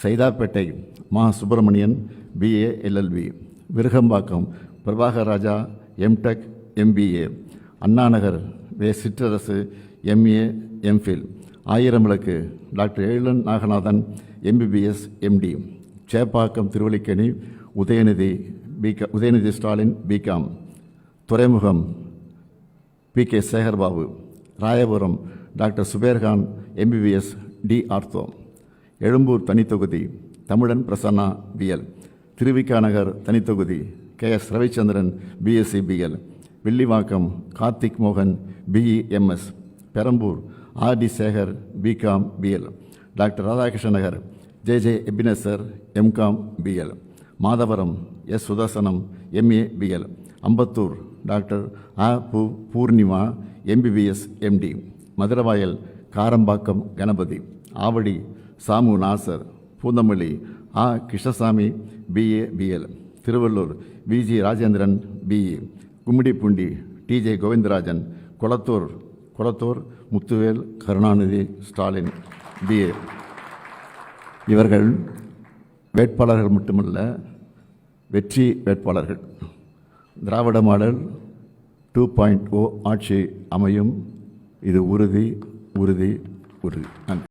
Saidapet Ma Subramanian BA LLB, Virugambakkam Prabhakar Raja MTech MBA, Anna Nagar Ve Chitrarasu MA MPhil, Ayiram Vilakku doctor Ezhilan Naganathan MBBS MD, Chepauk Thiruvallikeni Udhayanidhi Stalin BCom, Thuraimugam PK Sekarbabu, Royapuram doctor Subairkhan MBBS D ortho, Egmore தனித்தொகுதி Tamizhan Prasanna BL, Thiru Vi Ka நகர் தனித்தொகுதி KS Ravichandran BSc BL, Villivakkam Karthik மோகன் BE MS, Perambur RD Sekar BCom BL, doctor Radhakrishna Nagar JJ Ebenezer MCom BL, Madhavaram S Sudarsanam MA BL, Ambattur doctor Poornima MBBS MD, Maduravoyal Karambakkam Ganapathi, Avadi Samu Nasar, Poonamallee Krishnasamy BA BL, Tiruvallur VG Rajendran BE, Gummidipoondi TJ Govindarajan, Kolathur Muthuvel Karunanidhi Stalin BA. இவர்கள் வேட்பாளர்கள் மட்டுமல்ல, வெற்றி வேட்பாளர்கள். திராவிட model 2.0 ஆட்சி அமையும். இது உறுதி. நன்றி.